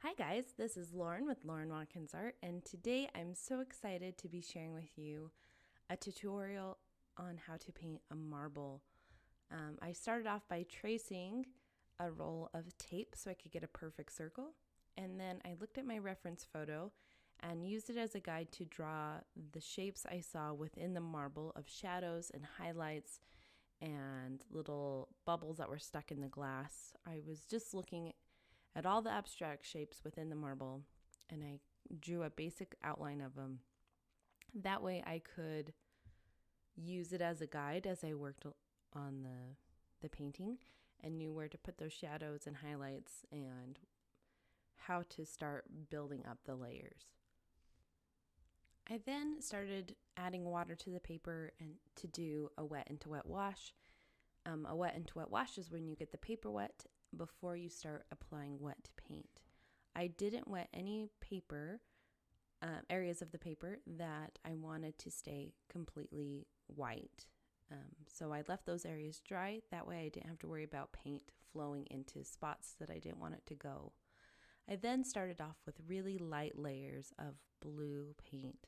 Hi guys, this is Lauren with Lauren Watkins Art, and today I'm so excited to be sharing with you a tutorial on how to paint a marble. I started off by tracing a roll of tape so I could get a perfect circle, and then I looked at my reference photo and used it as a guide to draw the shapes I saw within the marble of shadows and highlights and little bubbles that were stuck in the glass. I was just looking at all the abstract shapes within the marble, and I drew a basic outline of them. That way I could use it as a guide as I worked on the painting and knew where to put those shadows and highlights and how to start building up the layers. I then started adding water to the paper and to do a wet into wet wash. A wet into wet wash is when you get the paper wet before you start applying wet paint. I didn't wet any paper, areas of the paper that I wanted to stay completely white. So I left those areas dry. That way I didn't have to worry about paint flowing into spots that I didn't want it to go. I then started off with really light layers of blue paint.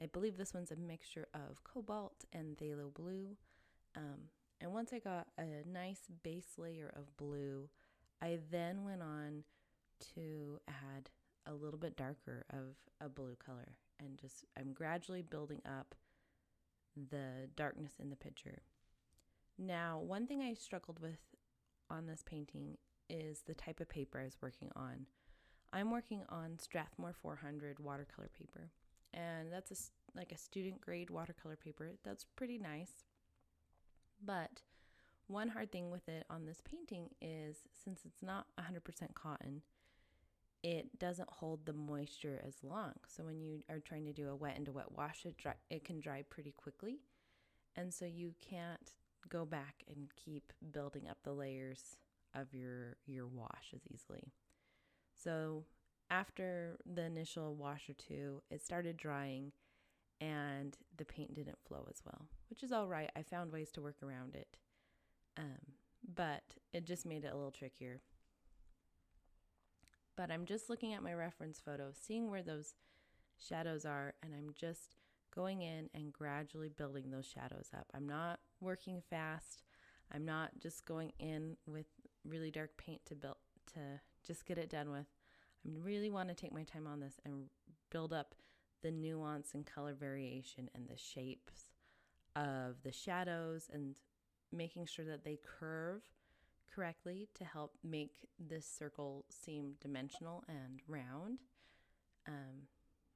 I believe this one's a mixture of cobalt and phthalo blue. And once I got a nice base layer of blue, I then went on to add a little bit darker of a blue color, and I'm gradually building up the darkness in the picture. Now, one thing I struggled with on this painting is the type of paper I was working on. I'm working on Strathmore 400 watercolor paper, and that's like a student grade watercolor paper. That's pretty nice. But one hard thing with it on this painting is, since it's not 100% cotton, it doesn't hold the moisture as long. So when you are trying to do a wet into wet wash, it can dry pretty quickly. And so you can't go back and keep building up the layers of your wash as easily. So after the initial wash or two, it started drying and the paint didn't flow as well, which is all right. I found ways to work around it, but it just made it a little trickier. But I'm just looking at my reference photo, seeing where those shadows are, and I'm just going in and gradually building those shadows up. I'm not working fast. I'm not just going in with really dark paint to just get it done with. I really want to take my time on this and build up the nuance and color variation and the shapes of the shadows, and making sure that they curve correctly to help make this circle seem dimensional and round,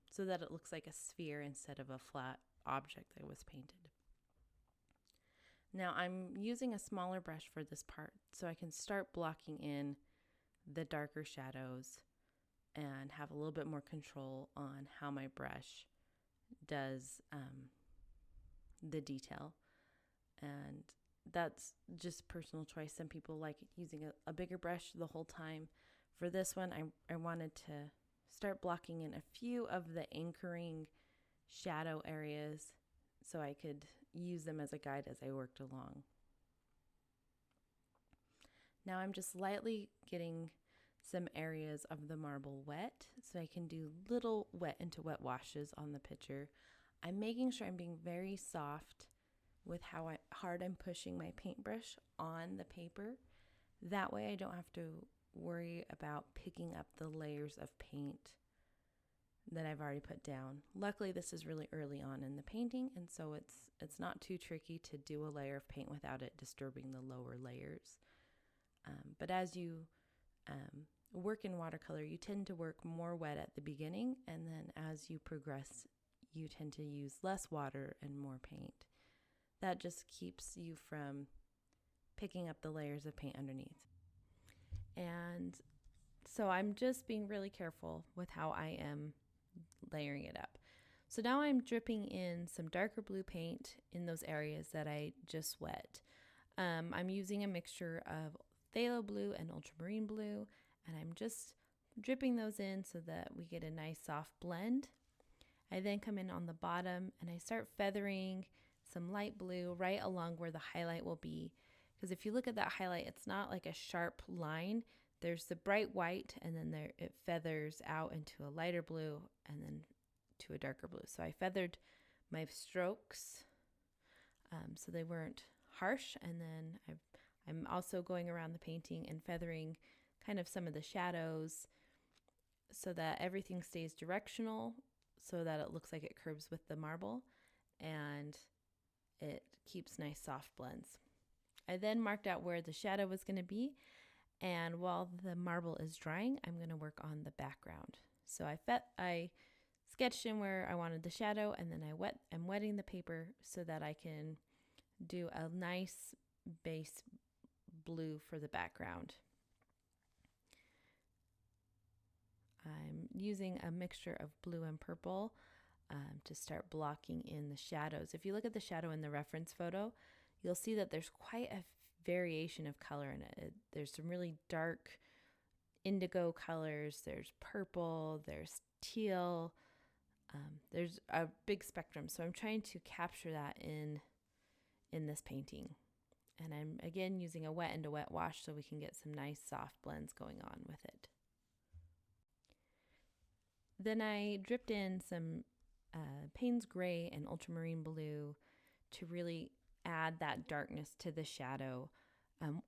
so that it looks like a sphere instead of a flat object that was painted. Now I'm using a smaller brush for this part so I can start blocking in the darker shadows and have a little bit more control on how my brush does the detail. And that's just personal choice. Some people like using a bigger brush the whole time. For this one, I wanted to start blocking in a few of the anchoring shadow areas so I could use them as a guide as I worked along. Now I'm just lightly getting some areas of the marble wet so I can do little wet into wet washes on the picture. I'm making sure I'm being very soft with how hard I'm pushing my paintbrush on the paper. That way I don't have to worry about picking up the layers of paint that I've already put down. Luckily, this is really early on in the painting, and so it's not too tricky to do a layer of paint without it disturbing the lower layers. But as you work in watercolor, you tend to work more wet at the beginning, and then as you progress, you tend to use less water and more paint. That just keeps you from picking up the layers of paint underneath. And so I'm just being really careful with how I am layering it up. So now I'm dripping in some darker blue paint in those areas that I just wet. I'm using a mixture of phthalo blue and ultramarine blue, and I'm just dripping those in so that we get a nice soft blend. I then come in on the bottom and I start feathering some light blue right along where the highlight will be. Because if you look at that highlight, it's not like a sharp line. there's the bright white, and then it feathers out into a lighter blue and then to a darker blue. So I feathered my strokes so they weren't harsh, and then I'm also going around the painting and feathering kind of some of the shadows so that everything stays directional, so that it looks like it curves with the marble and it keeps nice soft blends. I then marked out where the shadow was going to be, and while the marble is drying, I'm going to work on the background. So I sketched in where I wanted the shadow, and then I'm wetting the paper so that I can do a nice base blue for the background. I'm using a mixture of blue and purple to start blocking in the shadows. If you look at the shadow in the reference photo, you'll see that there's quite a variation of color in it. There's some really dark indigo colors, there's purple, there's teal, there's a big spectrum. So I'm trying to capture that in this painting. And I'm again using a wet and a wet wash so we can get some nice soft blends going on with it. Then I dripped in some Payne's Gray and Ultramarine Blue to really add that darkness to the shadow.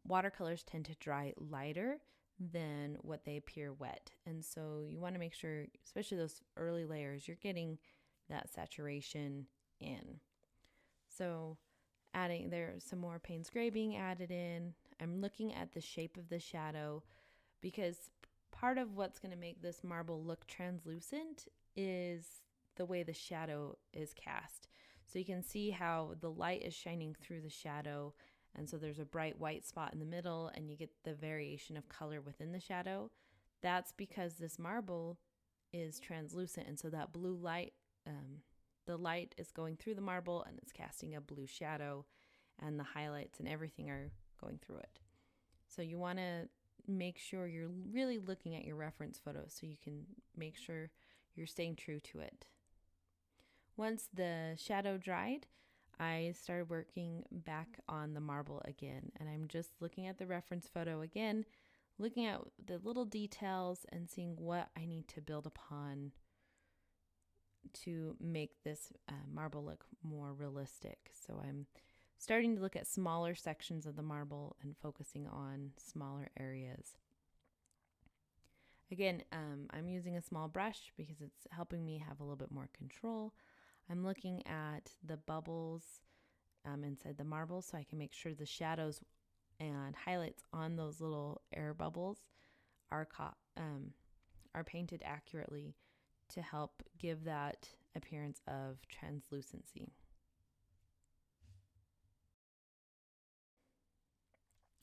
Watercolors tend to dry lighter than what they appear wet. And so you want to make sure, especially those early layers, you're getting that saturation in. So there's some more Payne's Gray being added in. I'm looking at the shape of the shadow because part of what's going to make this marble look translucent is the way the shadow is cast. So you can see how the light is shining through the shadow, and so there's a bright white spot in the middle, and you get the variation of color within the shadow. That's because this marble is translucent, and so that blue light, the light is going through the marble and it's casting a blue shadow, and the highlights and everything are going through it. So you want to make sure you're really looking at your reference photo so you can make sure you're staying true to it. Once the shadow dried, I started working back on the marble again, and I'm just looking at the reference photo again, looking at the little details and seeing what I need to build upon to make this marble look more realistic. So I'm starting to look at smaller sections of the marble and focusing on smaller areas. Again, I'm using a small brush because it's helping me have a little bit more control. I'm looking at the bubbles inside the marble so I can make sure the shadows and highlights on those little air bubbles are painted accurately to help give that appearance of translucency.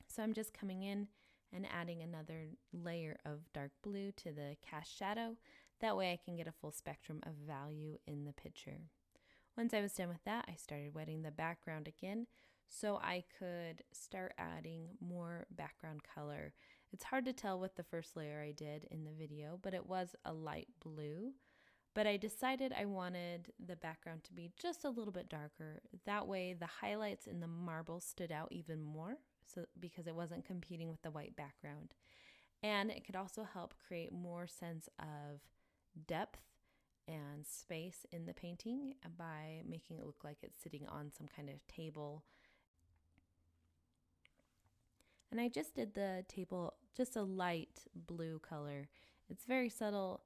So I'm just coming in and adding another layer of dark blue to the cast shadow. That way I can get a full spectrum of value in the picture. Once I was done with that, I started wetting the background again so I could start adding more background color. It's hard to tell with the first layer I did in the video, but it was a light blue. But I decided I wanted the background to be just a little bit darker. That way the highlights in the marble stood out even more, because it wasn't competing with the white background. And it could also help create more sense of depth and space in the painting by making it look like it's sitting on some kind of table. And I just did the table just a light blue color. It's very subtle.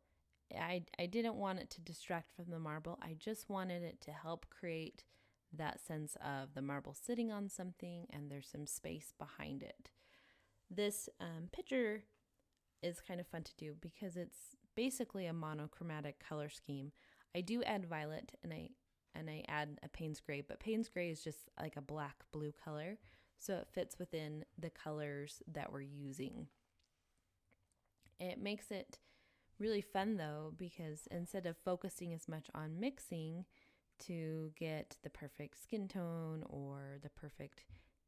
I didn't want it to distract from the marble. I just wanted it to help create that sense of the marble sitting on something and there's some space behind it. This picture is kind of fun to do because it's basically a monochromatic color scheme. I do add violet and I add a Payne's Gray, but Payne's Gray is just like a black blue color, so it fits within the colors that we're using. It makes it really fun though, because instead of focusing as much on mixing to get the perfect skin tone or the perfect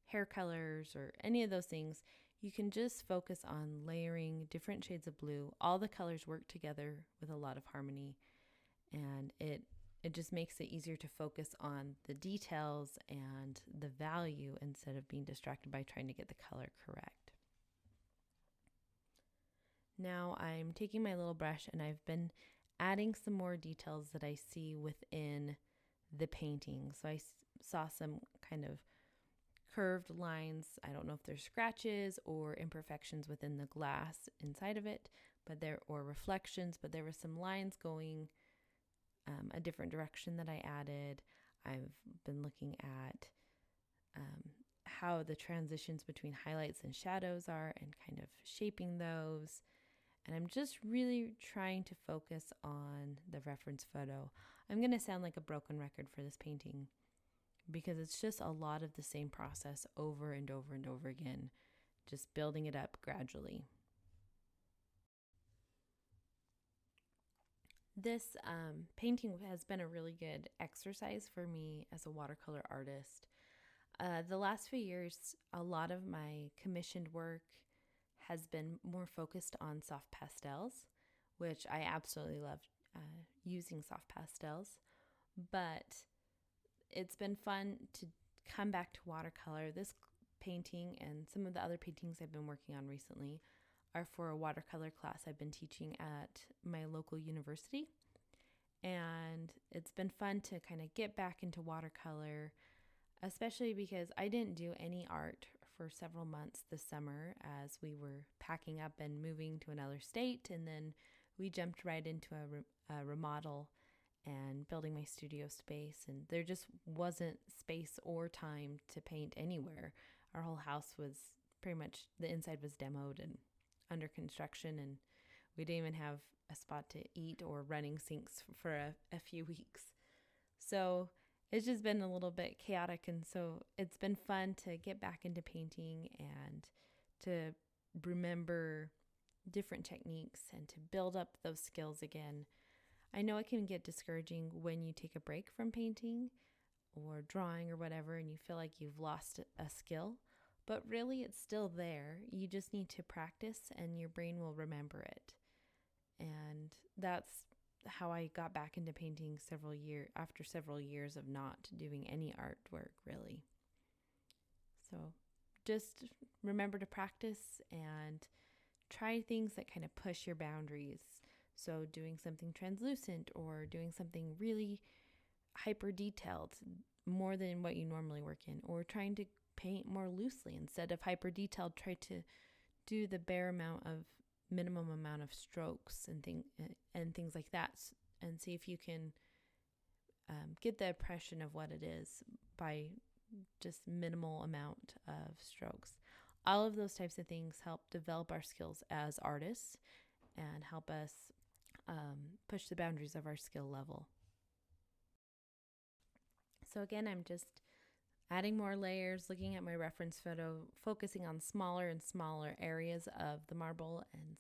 hair colors or any of those things, you can just focus on layering different shades of blue. All the colors work together with a lot of harmony, and it just makes it easier to focus on the details and the value instead of being distracted by trying to get the color correct. Now I'm taking my little brush and I've been adding some more details that I see within the painting. So I saw some kind of curved lines. I don't know if there's scratches or imperfections within the glass inside of it, or reflections, but there were some lines going a different direction that I added. I've been looking at how the transitions between highlights and shadows are and kind of shaping those. And I'm just really trying to focus on the reference photo. I'm going to sound like a broken record for this painting because it's just a lot of the same process over and over and over again, just building it up gradually. This painting has been a really good exercise for me as a watercolor artist. The last few years, a lot of my commissioned work has been more focused on soft pastels, which I absolutely love using soft pastels. But it's been fun to come back to watercolor. This painting and some of the other paintings I've been working on recently are for a watercolor class I've been teaching at my local university. And it's been fun to kind of get back into watercolor, especially because I didn't do any art for several months this summer as we were packing up and moving to another state. And then we jumped right into a remodel and building my studio space. And there just wasn't space or time to paint anywhere. Our whole house was pretty much, the inside was demoed and under construction, and we didn't even have a spot to eat or running sinks for a few weeks. So it's just been a little bit chaotic, and so it's been fun to get back into painting and to remember different techniques and to build up those skills again. I know it can get discouraging when you take a break from painting or drawing or whatever and you feel like you've lost a skill, but really it's still there. You just need to practice and your brain will remember it. And that's how I got back into painting after several years of not doing any artwork, really. So just remember to practice and try things that kind of push your boundaries. So doing something translucent or doing something really hyper detailed, more than what you normally work in, or trying to paint more loosely instead of hyper detailed. Try to do the minimum amount of strokes and things like that, and see if you can get the impression of what it is by just minimal amount of strokes. All of those types of things help develop our skills as artists and help us push the boundaries of our skill level. So again, I'm just adding more layers, looking at my reference photo, focusing on smaller and smaller areas of the marble and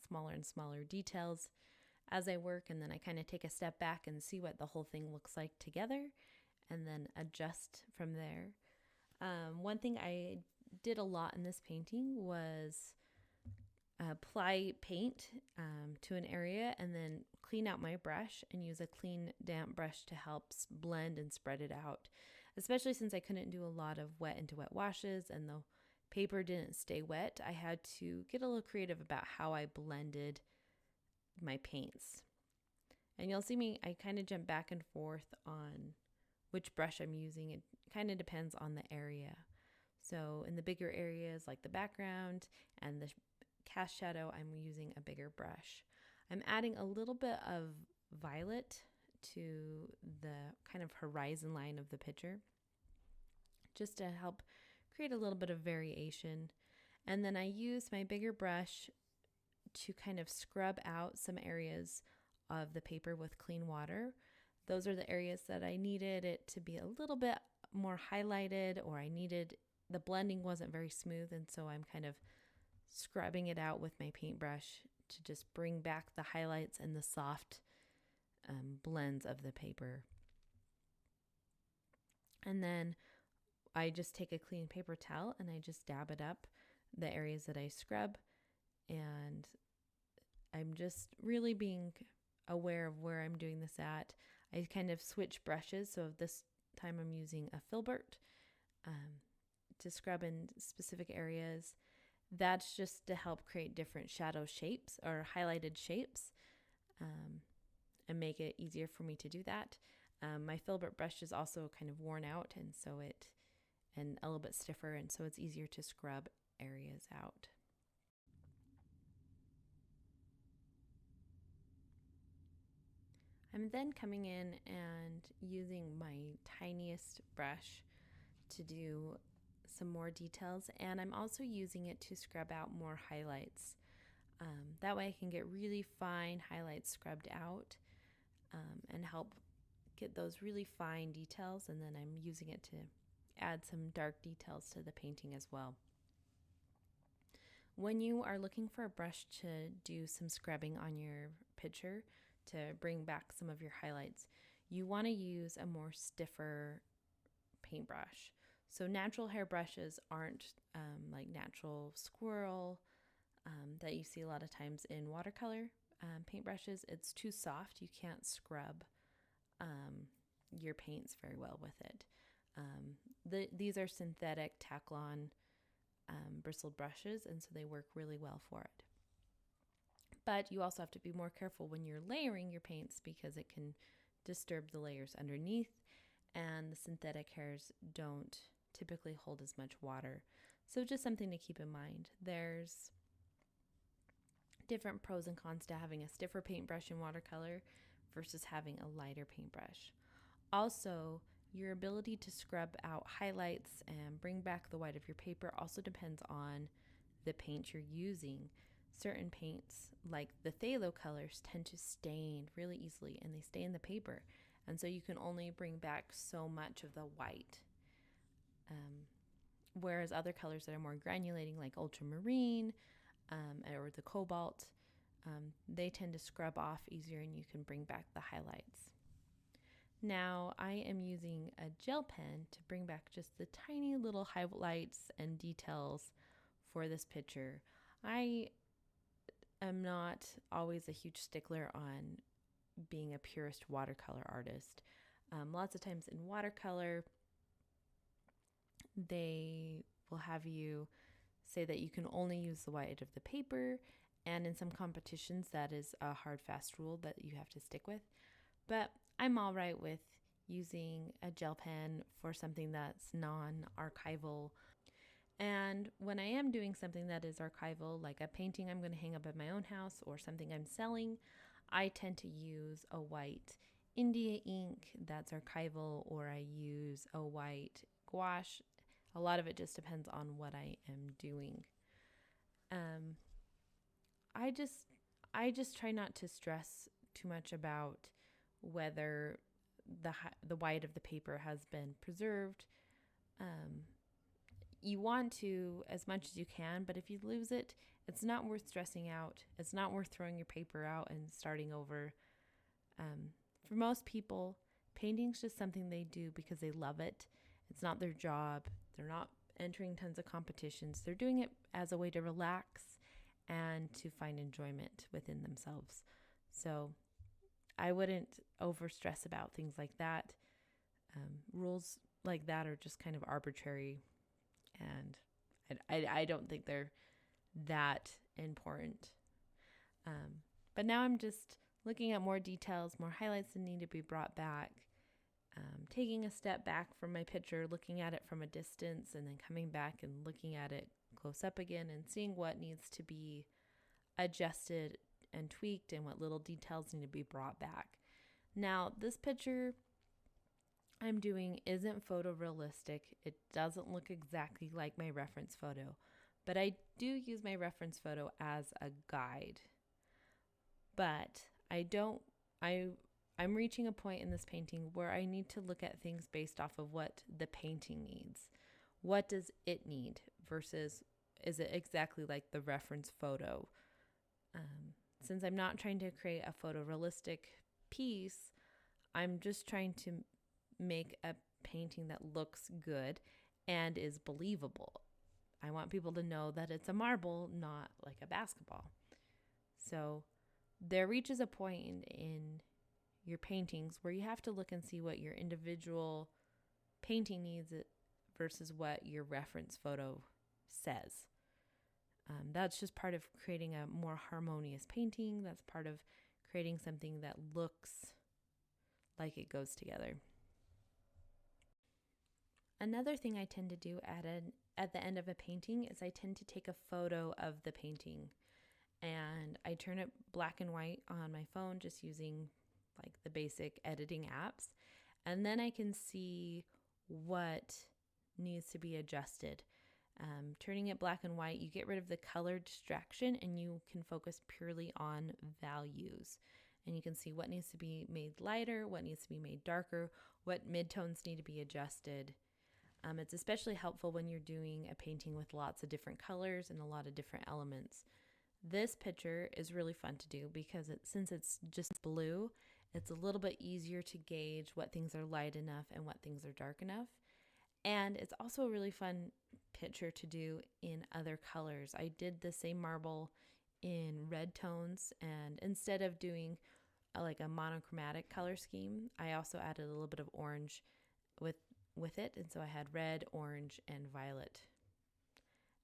smaller details as I work. And then I kind of take a step back and see what the whole thing looks like together and then adjust from there. One thing I did a lot in this painting was apply paint to an area and then clean out my brush and use a clean, damp brush to help blend and spread it out, especially since I couldn't do a lot of wet into wet washes and the paper didn't stay wet. I had to get a little creative about how I blended my paints. And you'll see me, I kind of jump back and forth on which brush I'm using. It kind of depends on the area. So in the bigger areas like the background and the cast shadow, I'm using a bigger brush. I'm adding a little bit of violet to the kind of horizon line of the picture just to help create a little bit of variation. And then I use my bigger brush to kind of scrub out some areas of the paper with clean water. Those are the areas that I needed it to be a little bit more highlighted, or the blending wasn't very smooth, and so I'm kind of scrubbing it out with my paintbrush to just bring back the highlights and the soft blends of the paper. And then I just take a clean paper towel and I just dab it up the areas that I scrub, and I'm just really being aware of where I'm doing this at. I kind of switch brushes, so this time I'm using a filbert to scrub in specific areas. That's just to help create different shadow shapes or highlighted shapes, and make it easier for me to do that. My filbert brush is also kind of worn out, and a little bit stiffer, and so it's easier to scrub areas out. I'm then coming in and using my tiniest brush to do some more details, and I'm also using it to scrub out more highlights. That way I can get really fine highlights scrubbed out, and help get those really fine details, and then I'm using it to add some dark details to the painting as well. When you are looking for a brush to do some scrubbing on your picture to bring back some of your highlights, you want to use a more stiffer paintbrush. So natural hair brushes aren't like natural squirrel that you see a lot of times in watercolor paintbrushes. It's too soft. You can't scrub your paints very well with it. These are synthetic Taklon bristled brushes, and so they work really well for it. But you also have to be more careful when you're layering your paints, because it can disturb the layers underneath, and the synthetic hairs don't typically hold as much water. So just something to keep in mind. There's different pros and cons to having a stiffer paintbrush in watercolor versus having a lighter paintbrush. Also, your ability to scrub out highlights and bring back the white of your paper also depends on the paint you're using. Certain paints, like the phthalo colors, tend to stain really easily, and they stay in the paper, and so you can only bring back so much of the white. Whereas other colors that are more granulating, like ultramarine or the cobalt, they tend to scrub off easier, and you can bring back the highlights. Now I am using a gel pen to bring back just the tiny little highlights and details for this picture. I am not always a huge stickler on being a purist watercolor artist. Lots of times in watercolor, they will have you say that you can only use the white of the paper, and in some competitions that is a hard, fast rule that you have to stick with. But I'm all right with using a gel pen for something that's non-archival. And when I am doing something that is archival, like a painting I'm going to hang up at my own house or something I'm selling, I tend to use a white India ink that's archival, or I use a white gouache. A lot of it just depends on what I am doing. I just try not to stress too much about whether the white of the paper has been preserved. You want to as much as you can, but if you lose it, it's not worth stressing out. It's not worth throwing your paper out and starting over. For most people, painting's just something they do because they love it. It's not their job. They're not entering tons of competitions. They're doing it as a way to relax and to find enjoyment within themselves. So I wouldn't over stress about things like that. Rules like that are just kind of arbitrary, and I don't think they're that important. But now I'm just looking at more details, more highlights that need to be brought back, taking a step back from my picture, looking at it from a distance, and then coming back and looking at it close up again and seeing what needs to be adjusted and tweaked and what little details need to be brought back. Now, this picture I'm doing isn't photorealistic. It doesn't look exactly like my reference photo, but I do use my reference photo as a guide. But I'm reaching a point in this painting where I need to look at things based off of what the painting needs. What does it need versus is it exactly like the reference photo? Since I'm not trying to create a photorealistic piece, I'm just trying to make a painting that looks good and is believable. I want people to know that it's a marble, not like a basketball. So there reaches a point in your paintings where you have to look and see what your individual painting needs versus what your reference photo says. That's just part of creating a more harmonious painting. That's part of creating something that looks like it goes together. Another thing I tend to do at the end of a painting is I tend to take a photo of the painting, and I turn it black and white on my phone just using like the basic editing apps, and then I can see what needs to be adjusted. Turning it black and white, you get rid of the color distraction and you can focus purely on values. And you can see what needs to be made lighter, what needs to be made darker, what midtones need to be adjusted. It's especially helpful when you're doing a painting with lots of different colors and a lot of different elements. This picture is really fun to do because since it's just blue, it's a little bit easier to gauge what things are light enough and what things are dark enough. And it's also a really fun picture to do in other colors. I did the same marble in red tones, and instead of doing like a monochromatic color scheme, I also added a little bit of orange with it, and so I had red, orange, and violet.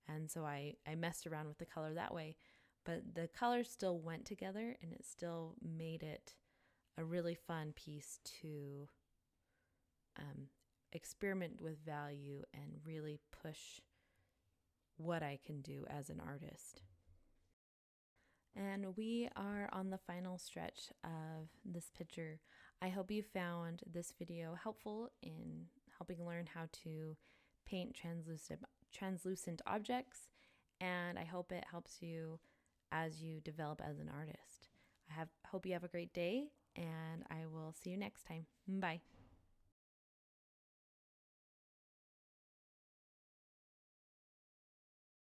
And so I messed around with the color that way, but the colors still went together and it still made it a really fun piece to experiment with value and really push what I can do as an artist. And we are on the final stretch of this picture. I hope you found this video helpful in helping learn how to paint translucent objects, and I hope it helps you as you develop as an artist. Hope you have a great day, and I will see you next time. Bye.